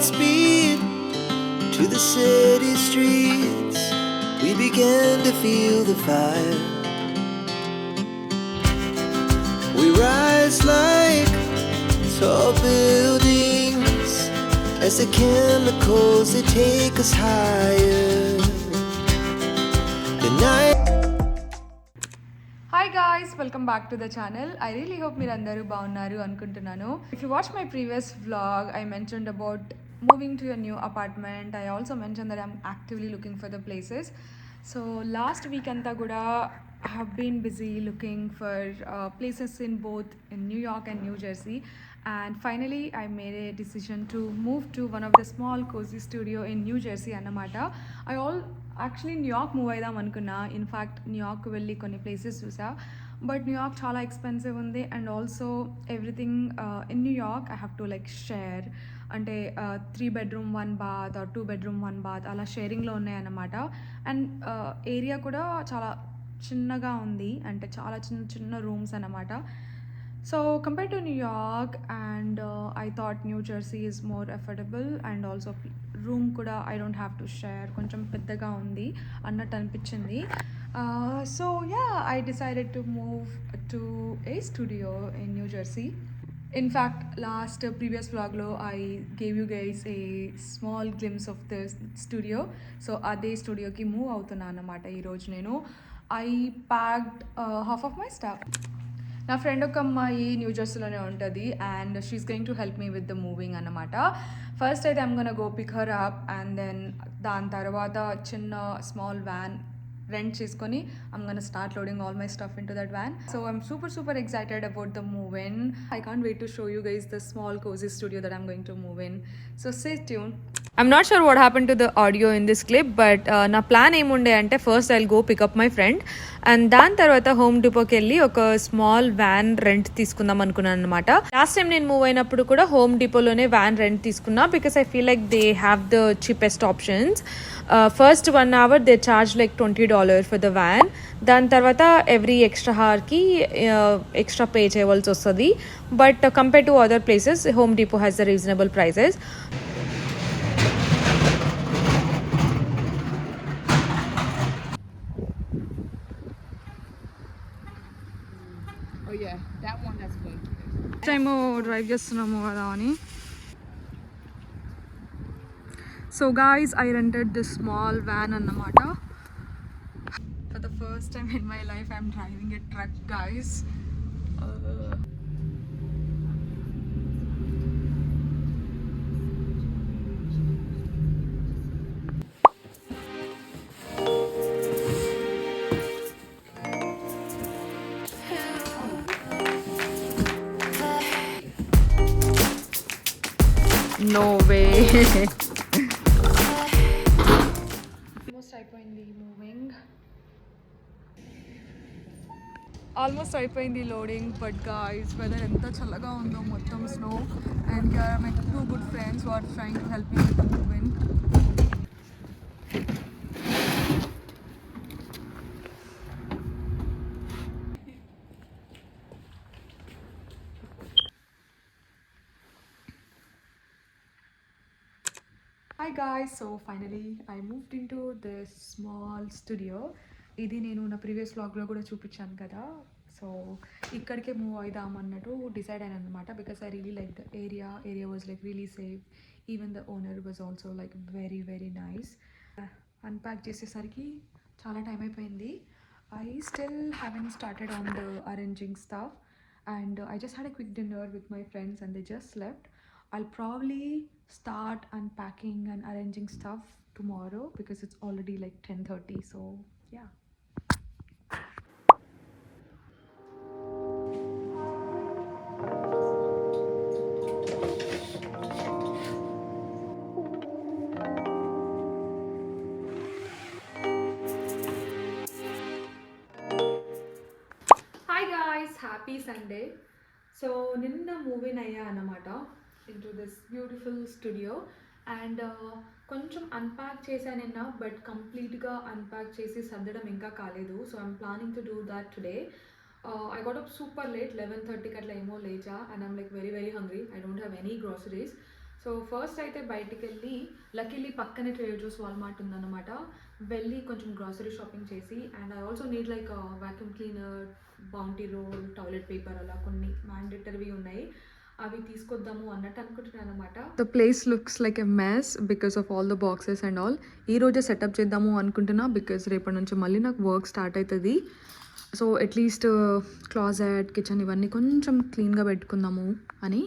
speed to the city streets. We began to feel the fire. We rise like tall buildings as the chemicals they take us higher. The night. Hi guys, welcome back to the channel. I really hope మీరు అందరూ బాగున్నారు అనుకుంటున్నాను. If you watched my previous vlog, I mentioned about moving to a new apartment. I also mentioned that I'm actively looking for the places. So last week anta kuda I have been busy looking for places in both in New York and New Jersey, and finally I made a decision to move to one of the small cozy studio in New Jersey అన్నమాట. Actually New York move అయిదాం అనుకున్నా. In fact New York వెళ్ళి కొన్ని places చూసా, but New York చాలా expensive ఉంది. And also everything in New York I have to like share, అంటే 3 bedroom 1 bath are 2 bedroom 1 bath అలా షేరింగ్లో ఉన్నాయన్నమాట. అండ్ ఏరియా కూడా చాలా చిన్నగా ఉంది, అంటే చాలా చిన్న చిన్న రూమ్స్ అన్నమాట. So compare to New York and I thought New Jersey is more affordable and also room కూడా I don't have to share, కొంచెం పెద్దగా ఉంది అన్నట్టు అనిపించింది. So yeah, I decided to move to a studio in New Jersey. In fact last previous వ్లాగ్లో I gave you guys a small glimpse of the studio. So అదే స్టూడియోకి మూవ్ అవుతున్నాను అన్నమాట ఈరోజు నేను. I packed half of my staff. నా friend ఒక అమ్మాయి న్యూ జెర్సీలోనే ఉంటుంది and she is going to help me with the moving అన్నమాట. ఫస్ట్ అయితే I'm gonna go pick her up and then దాని తర్వాత చిన్న స్మాల్ వ్యాన్ రెంట్ చేసుకొని I'm gonna start loading all my stuff into that van. So I'm super excited about the move in. I can't wait to show you guys the small cosy studio that I'm going to move in. So stay tune. I'm not sure what happened to the audio in this clip, but నా plan ఏముండే అంటే first I'll go pick up my friend and దాని తర్వాత home డిపోకి వెళ్ళి ఒక small van rent తీసుకుందాం అనుకున్నాను అనమాట. లాస్ట్ టైం నేను మూవ్ అయినప్పుడు కూడా హోమ్ డిపోలోనే వ్యాన్ రెంట్ తీసుకున్నా, because I feel like they have the cheapest options. First 1 hour they charge like $20 for the van. దాని తర్వాత ఎవ్రీ ఎక్స్ట్రా హార్కి ఎక్స్ట్రా పే చేయవలసి వస్తుంది. But compare to other places Home Depot has the reasonable prices. Time drive చేస్తున్నాము కదా అని. So guys, I rented this small van అన్నమాట. For the first time in my life I'm driving a truck guys. No way. Almost అయిపోయింది moving, almost అయిపోయింది loading. But guys, weather ఎంత చల్లగా ఉందో, మొత్తం snow. And here are my 2 good friends who are trying to help me with the moving. Hi guys, so finally I moved into this small studio. ఇది నేను నా previous వ్లాగ్లో కూడా చూపించాను కదా. సో ఇక్కడికే మూవ్ అవుదాం అన్నట్టు డిసైడ్ అయ్యాను అనమాట, because I really like the area was like really safe. Even the owner was also like very nice. Unpack చేసేసరికి చాలా టైం అయిపోయింది. I still haven't started on the arranging stuff and I just had a quick dinner with my friends and they just left. I'll probably start unpacking and arranging stuff tomorrow because it's already like 10:30. So yeah. Hi guys, happy Sunday. So నిన్న movie అయ్యా అన్నమాట into this beautiful studio and కొంచెం unpack చేశాను నిన్న, but కంప్లీట్గా unpack చేసి సర్దడం ఇంకా కాలేదు. So I'm planning to do that today. I got up super late, 11:30 అట్లా ఏమో లేచా, and I'm like very hungry. I don't have any groceries. So first అయితే బయటికి వెళ్ళి లక్కీలీ పక్కనే ట్రేడర్ జోస్ వాల్మార్ట్ ఉందన్నమాట. వెళ్ళి కొంచెం గ్రాసరీ షాపింగ్ చేసి and I also need like vacuum cleaner, Bounty roll, toilet paper అలా కొన్ని మ్యాండేటరీవి ఉన్నాయి. అవి తీసుకొద్దాము అన్నట్టు అనుకుంటున్నాను అనమాట. The place looks like a mess because of all the boxes and all. ఈ రోజే సెటప్ చేద్దాము అనుకుంటున్నా బికాస్ రేపటి నుంచి మళ్ళీ నాకు వర్క్ స్టార్ట్ అవుతుంది. సో అట్లీస్ట్ క్లాజెట్, కిచెన్ ఇవన్నీ కొంచెం క్లీన్గా పెట్టుకుందాము అని.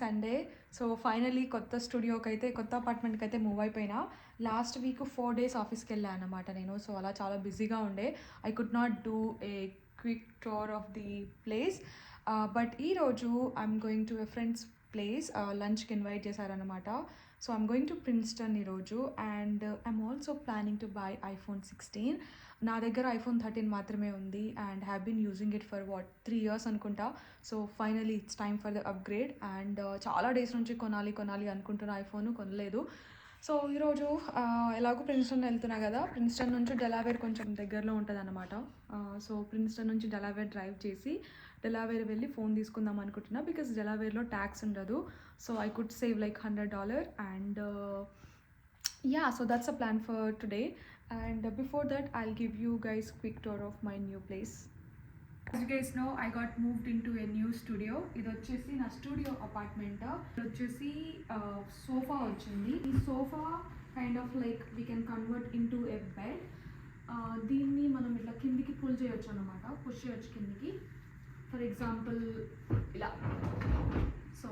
సండే. సో ఫైనలీ కొత్త స్టూడియోకి అయితే, కొత్త అపార్ట్మెంట్కి అయితే మూవ్ అయిపోయినా. లాస్ట్ వీక్ 4 days ఆఫీస్కి వెళ్ళాను అనమాట నేను. సో అలా చాలా బిజీగా ఉండే. I could not do a quick tour of the place. But ఈరోజు I'm going to a friends place. లంచ్కి ఇన్వైట్ చేశారనమాట. So I'm going to Princeton ఈరోజు and I'm also planning to buy iPhone 16. నా దగ్గర iPhone 13 మాత్రమే ఉంది and have been using it for 3 years అనుకుంటా. So finally it's time for the upgrade and చాలా days నుంచి కొనాలి అనుకుంటున్న ఐఫోన్ కొనలేదు. సో ఈరోజు ఎలాగో ప్రిన్స్టన్ వెళ్తున్నా కదా, ప్రిన్స్టన్ నుంచి డెలావేర్ కొంచెం దగ్గరలో ఉంటుంది అనమాట. సో ప్రిన్స్టన్ నుంచి డెలావేర్ డ్రైవ్ చేసి డెలావేర్ వెళ్ళి ఫోన్ తీసుకుందాం అనుకుంటున్నా బికాస్ డెలావేర్లో ట్యాక్స్ ఉండదు. So I could save like $100 and yeah, so that's a plan for today. And before that I'll give you guys quick tour of my new place. As you guys know, I got moved into a new studio. ఇది వచ్చేసి నా studio apartment. ఇది వచ్చేసి sofa వచ్చింది. ఈ sofa kind of like we can convert into a bed. దీన్ని మనం ఇట్లా కిందికి పుల్ చేయొచ్చు అనమాట, పుష్ చేయొచ్చు కిందికి. ఫర్ ఎగ్జాంపుల్ ఇలా. సో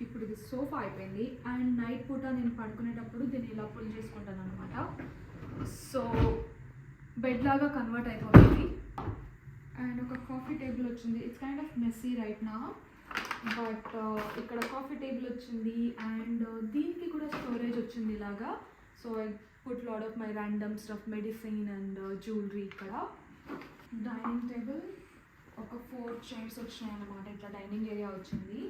ఇప్పుడు ఇది సోఫా అయిపోయింది అండ్ నైట్ పూట నేను పడుకునేటప్పుడు దీన్ని ఇలా పుల్ చేసుకుంటాను అనమాట. సో బెడ్ లాగా కన్వర్ట్ అయిపోతుంది. అండ్ ఒక కాఫీ టేబుల్ వచ్చింది. It's kind of messy right నా, బట్ ఇక్కడ కాఫీ టేబుల్ వచ్చింది అండ్ దీనికి కూడా స్టోరేజ్ వచ్చింది ఇలాగా. So I put lot of my random stuff, medicine and jewellery. ఇక్కడ డైనింగ్ టేబుల్, ఒక 4 chairs వచ్చినాయి అన్నమాట. ఇట్లా డైనింగ్ ఏరియా వచ్చింది.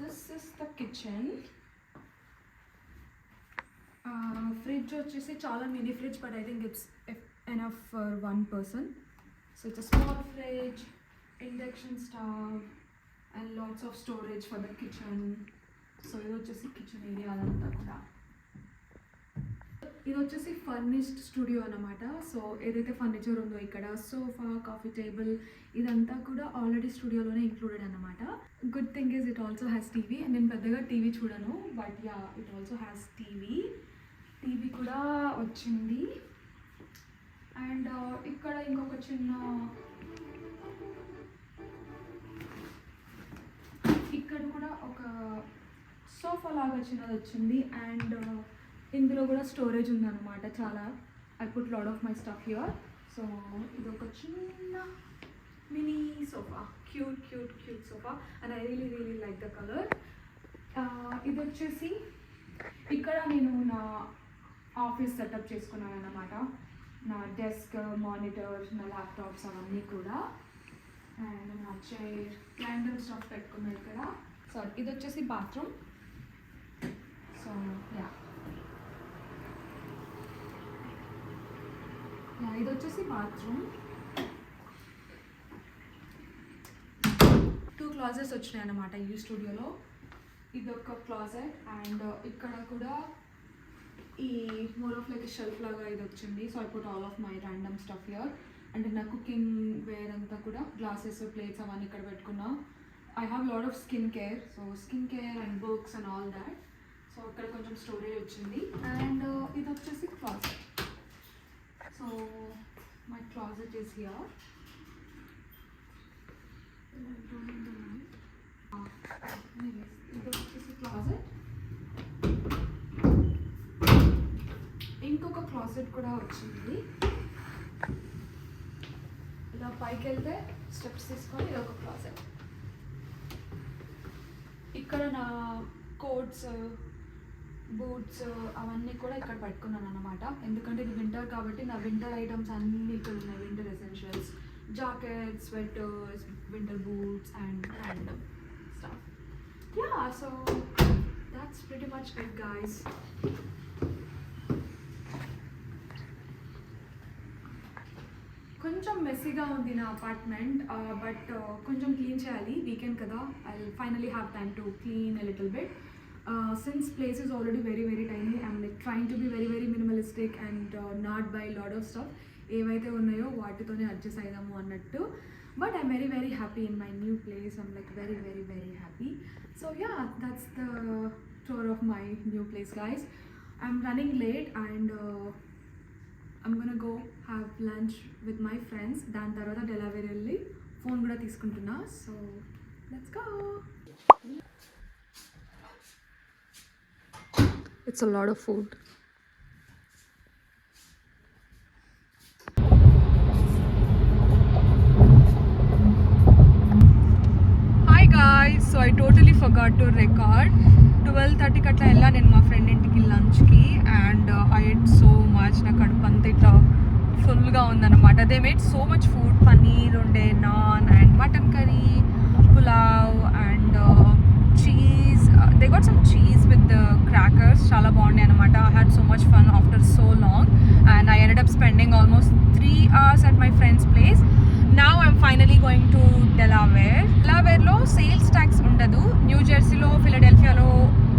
This is the kitchen. Fridge వచ్చేసి చాలా mini fridge, but I think it's enough for one person. So it's a small fridge, induction stove and lots of storage for the kitchen. So ఇది వచ్చేసి kitchen area అదంతా కూడా. ఇది వచ్చేసి furnished studio అనమాట. So ఏదైతే ఫర్నిచర్ ఉందో ఇక్కడ సోఫా, కాఫీ టేబుల్ ఇదంతా కూడా ఆల్రెడీ స్టూడియోలోనే ఇంక్లూడెడ్ అనమాట. Good thing is it also has TV. And నేను పెద్దగా టీవీ చూడను, but yeah it also has TV. TV కూడా వచ్చింది. అండ్ ఇక్కడ ఇంకొక చిన్న, ఇక్కడ కూడా ఒక సోఫా లాగా చిన్నది వచ్చింది అండ్ ఇందులో కూడా స్టోరేజ్ ఉందన్నమాట చాలా. I put lot of my stuff here. So ఇది ఒక చిన్న mini sofa, cute sofa and I really like the colour. ఇది వచ్చేసి ఇక్కడ నేను నా ఆఫీస్ సెటప్ చేసుకున్నాను అన్నమాట. నా డెస్క్, మానిటర్స్, నా ల్యాప్టాప్స్ అవన్నీ కూడా. అండ్ నా చైర్, ర్యాండమ్ స్టఫ్ పెట్టుకున్నాను ఇక్కడ. సో ఇది వచ్చేసి బాత్రూమ్. సో యా, ఇది వచ్చేసి బాత్రూమ్. 2 closets వచ్చినాయి అన్నమాట ఈ స్టూడియోలో. ఇది ఒక క్లాజెట్ అండ్ ఇక్కడ కూడా ఈ మోర్ ఆఫ్ లైక్ షెల్ఫ్ లాగా ఇది వచ్చింది. So I put all of my random stuff here. And నా కుకింగ్ వేర్ అంతా కూడా గ్లాసెస్, ప్లేట్స్ అవన్నీ ఇక్కడ పెట్టుకున్నా. I have lot of skin care, so skin care and books and all that. So ఇక్కడ కొంచెం స్టోరేజ్ వచ్చింది. అండ్ ఇది వచ్చేసి closet. So my closet is here. Anyways, this is a closet. ఇంకొక క్లాసెట్ కూడా వచ్చింది. ఇలా పైకి వెళ్తే స్టెప్స్ తీసుకొని ఇది ఒక క్లాసెట్. ఇక్కడ నా కోట్స్, బూట్స్ అవన్నీ కూడా ఇక్కడ పట్టుకున్నాను అనమాట. ఎందుకంటే ఇది వింటర్ కాబట్టి నా వింటర్ ఐటమ్స్ అన్నీ ఇక్కడ ఉన్నాయి. Winter essentials, jackets, sweaters, winter boots and stuff. Yeah, so that's pretty much it, guys. కొంచెం మెస్సీగా ఉంది నా అపార్ట్మెంట్, బట్ కొంచెం క్లీన్ చేయాలి. వీకెండ్ కదా, I finally have time to clean a little bit. Since place is already very very tiny, I'm like trying to be very very minimalistic and not buy a lot of stuff. ఏవైతే ఉన్నాయో వాటితోనే adjust అయిదాము అన్నట్టు. But I'm very very happy in my new place. I'm like very very very happy. So yeah, that's the tour of my new place, guys. I'm running late and I'm gonna go have lunch with my friends. దాని తర్వాత Delaware వెళ్ళి phone కూడా తీసుకుంటున్నా. So let's go. It's a lot of food. Hi guys, so I totally forgot to record. 12:30 కట్లా వెళ్ళా నేను మా friend ఇంటికి లంచ్కి, and I ate so much. నా కడుపు అంతా ఇట్లా ఫుల్గా ఉందన్నమాట. They made so much food. Paneer ఉండే, naan and mutton curry, pulao and cheese. They got some cheese with the crackers. Chala బాగుండే అనమాట. I had so much fun after so long and I ended up spending almost 3 hours at my friend's place. Now I'm finally going to Delaware. Delawareలో sales tax ఉండదు. New జెర్సీలో, ఫిలడెల్ఫియాలో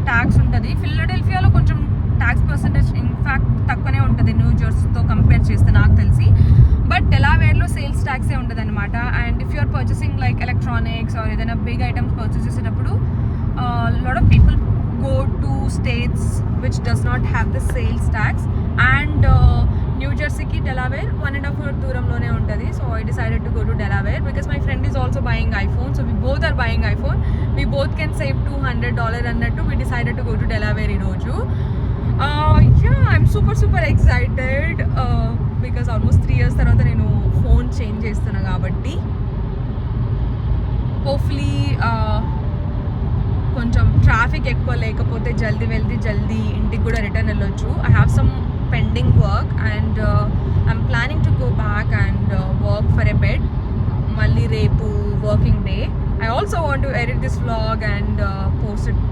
tax ఉంటుంది. ఫిలడెల్ఫియాలో కొంచెం tax percentage in fact తక్కువనే ఉంటుంది new జెర్సీతో compare చేస్తే నాకు తెలిసి. బట్ డెలావేర్లో సేల్స్ ట్యాక్సే ఉంటుంది అనమాట. And if you're purchasing like electronics or ఏదైనా బిగ్ ఐటమ్స్ పర్చేస్ చేసేటప్పుడు lot of people go to states which does not have the sales tax, and New Jersey ki Delaware 1.5 hour దూరంలోనే ఉంటుంది. So I decided to go to Delaware because my friend is also buying iPhone, so we both are buying iPhone. We both can save $200 అన్నట్టు we decided to go to Delaware ఈ రోజు. Yeah, I'm super excited because almost 3 years తర్వాత నేను phone change చేస్తున్నా కాబట్టి hopefully కొంచెం traffic ఎక్కువ లేకపోతే జల్దీ ఇంటికి కూడా రిటర్న్ వెళ్ళొచ్చు. I have some pending work and I'm planning to go back and work for a bit. మళ్ళీ రేపు working day. I also want to edit this vlog and post it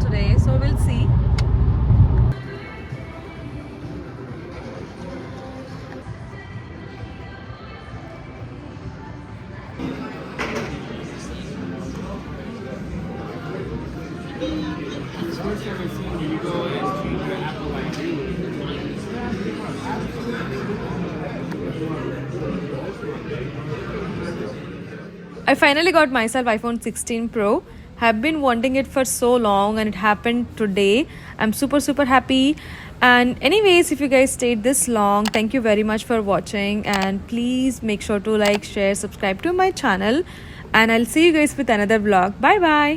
today, so will see. I finally got myself iPhone 16 Pro. Have been wanting it for so long and it happened today. I'm super happy. And anyways, if you guys stayed this long, thank you very much for watching, and please make sure to like, share, subscribe to my channel, and I'll see you guys with another vlog. Bye bye.